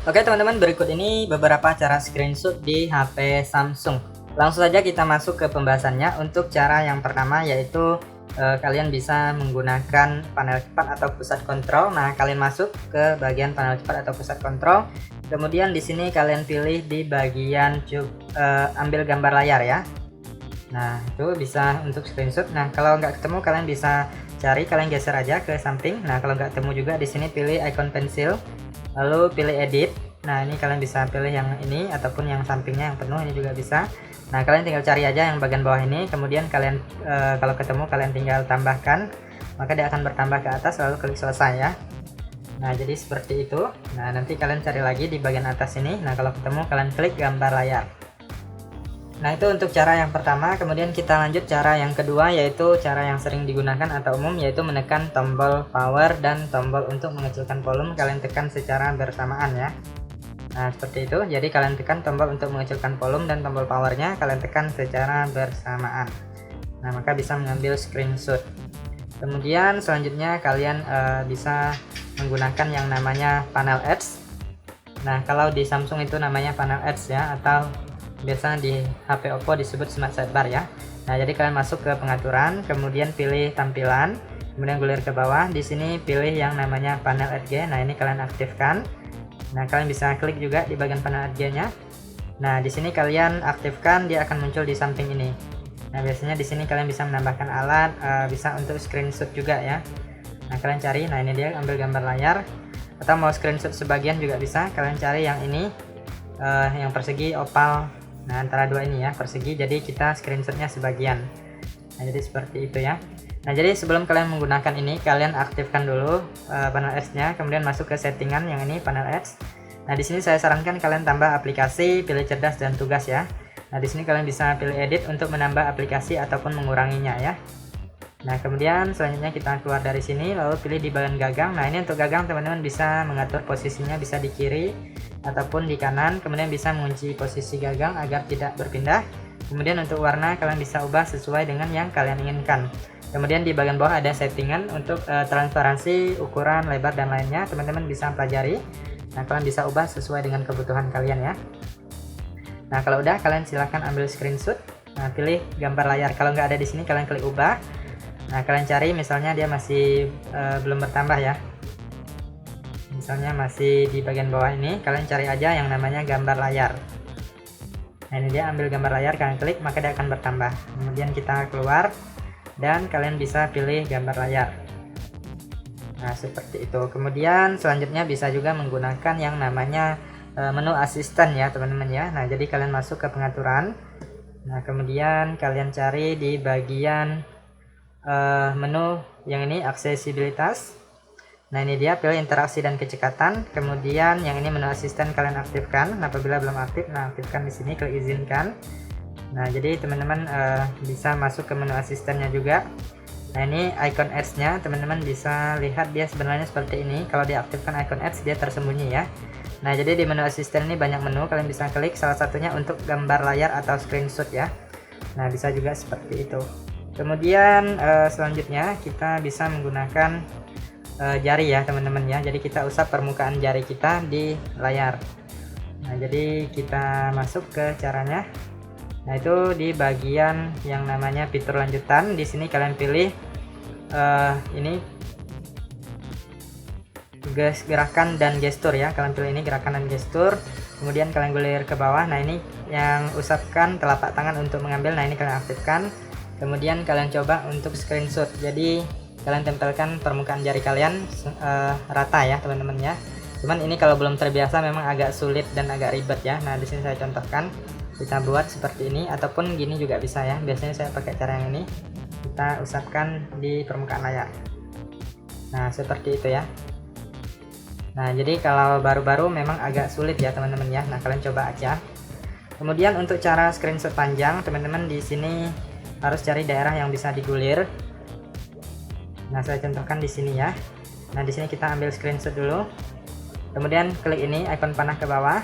Oke teman-teman, berikut ini beberapa cara screenshot di HP Samsung. Langsung saja kita masuk ke pembahasannya. Untuk cara yang pertama yaitu kalian bisa menggunakan panel cepat atau pusat kontrol. Nah, kalian masuk ke bagian panel cepat atau pusat kontrol. Kemudian di sini kalian pilih di bagian ambil gambar layar ya. Nah, itu bisa untuk screenshot. Nah, kalau nggak ketemu kalian bisa kalian geser aja ke samping. Nah, kalau nggak ketemu juga di sini pilih icon pensil, lalu pilih edit. Nah, ini kalian bisa pilih yang ini ataupun yang sampingnya yang penuh, ini juga bisa. Nah, kalian tinggal cari aja yang bagian bawah ini, kemudian kalian kalau ketemu kalian tinggal tambahkan, maka dia akan bertambah ke atas, lalu klik selesai ya. Nah, jadi seperti itu. Nah, nanti kalian cari lagi di bagian atas ini. Nah, kalau ketemu kalian klik gambar layar. Nah, itu untuk cara yang pertama. Kemudian kita lanjut cara yang kedua, yaitu cara yang sering digunakan atau umum, yaitu menekan tombol power dan tombol untuk mengecilkan volume. Kalian tekan secara bersamaan ya. Nah, seperti itu. Jadi kalian tekan tombol untuk mengecilkan volume dan tombol powernya kalian tekan secara bersamaan. Nah, maka bisa mengambil screenshot. Kemudian selanjutnya kalian bisa menggunakan yang namanya panel edge. Nah, kalau di Samsung itu namanya panel edge ya, atau biasa di HP Oppo disebut smart sidebar ya. Nah, jadi kalian masuk ke pengaturan, kemudian pilih tampilan, kemudian gulir ke bawah. Di sini pilih yang namanya panel edge. Nah, ini kalian aktifkan. Nah, kalian bisa klik juga di bagian panel edge-nya. Nah, di sini kalian aktifkan, dia akan muncul di samping ini. Nah, biasanya di sini kalian bisa menambahkan alat, bisa untuk screenshot juga ya. Nah, kalian cari. Nah, ini dia ambil gambar layar, atau mau screenshot sebagian juga bisa. Kalian cari yang ini, yang persegi oval. Nah, antara dua ini ya, persegi, jadi kita screenshotnya sebagian. Nah, jadi seperti itu ya. Nah, jadi sebelum kalian menggunakan ini, kalian aktifkan dulu panel edge-nya, kemudian masuk ke settingan yang ini panel edge. Nah, di sini saya sarankan kalian tambah aplikasi, pilih cerdas dan tugas ya. Nah, di sini kalian bisa pilih edit untuk menambah aplikasi ataupun menguranginya ya. Nah, kemudian selanjutnya kita keluar dari sini, lalu pilih di bagian gagang. Nah, ini untuk gagang teman-teman bisa mengatur posisinya, bisa di kiri ataupun di kanan, kemudian bisa mengunci posisi gagang agar tidak berpindah. Kemudian untuk warna kalian bisa ubah sesuai dengan yang kalian inginkan. Kemudian di bagian bawah ada settingan untuk transparansi, ukuran, lebar dan lainnya, teman-teman bisa pelajari. Nah, kalian bisa ubah sesuai dengan kebutuhan kalian ya. Nah, kalau udah kalian silahkan ambil screenshot. Nah, pilih gambar layar. Kalau nggak ada di sini kalian klik ubah. Nah, kalian cari misalnya dia masih belum bertambah ya. Misalnya masih di bagian bawah ini, kalian cari aja yang namanya gambar layar. Nah, ini dia ambil gambar layar, kalian klik maka dia akan bertambah. Kemudian kita keluar dan kalian bisa pilih gambar layar. Nah, seperti itu. Kemudian selanjutnya bisa juga menggunakan yang namanya menu asisten ya teman-teman ya. Nah, jadi kalian masuk ke pengaturan. Nah, kemudian kalian cari di bagian menu yang ini aksesibilitas. Nah, ini dia pilih interaksi dan kecekatan. Kemudian yang ini menu asisten kalian aktifkan. Nah, apabila belum aktif, nah aktifkan di sini, klik izinkan. Nah, jadi teman-teman bisa masuk ke menu asistennya juga. Nah, ini icon edge-nya teman-teman bisa lihat dia sebenarnya seperti ini. Kalau diaktifkan icon edge dia tersembunyi ya. Nah, jadi di menu asisten ini banyak menu, kalian bisa klik salah satunya untuk gambar layar atau screenshot ya. Nah, bisa juga seperti itu. Kemudian selanjutnya kita bisa menggunakan jari ya teman-teman ya. Jadi kita usap permukaan jari kita di layar. Nah, jadi kita masuk ke caranya. Nah, itu di bagian yang namanya fitur lanjutan. Di sini kalian pilih ini gerakan dan gestur ya. Kalian pilih ini gerakan dan gestur. Kemudian kalian gulir ke bawah. Nah, ini yang usapkan telapak tangan untuk mengambil. Nah, ini kalian aktifkan. Kemudian kalian coba untuk screenshot. Jadi kalian tempelkan permukaan jari kalian rata ya teman-teman ya. Cuman ini kalau belum terbiasa memang agak sulit dan agak ribet ya. Nah, di sini saya contohkan, kita buat seperti ini ataupun gini juga bisa ya. Biasanya saya pakai cara yang ini, kita usapkan di permukaan layar. Nah, seperti itu ya. Nah, jadi kalau baru-baru memang agak sulit ya teman-teman ya. Nah, kalian coba aja. Kemudian untuk cara screenshot panjang, teman-teman di sini harus cari daerah yang bisa digulir. Nah, saya contohkan di sini ya. Nah, di sini kita ambil screenshot dulu. Kemudian klik ini icon panah ke bawah.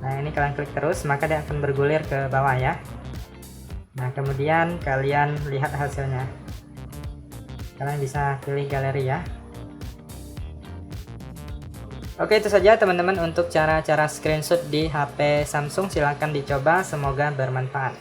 Nah, ini kalian klik terus maka dia akan bergulir ke bawah ya. Nah, kemudian kalian lihat hasilnya. Kalian bisa pilih galeri ya. Oke, itu saja teman-teman untuk cara-cara screenshot di HP Samsung. Silahkan dicoba, semoga bermanfaat.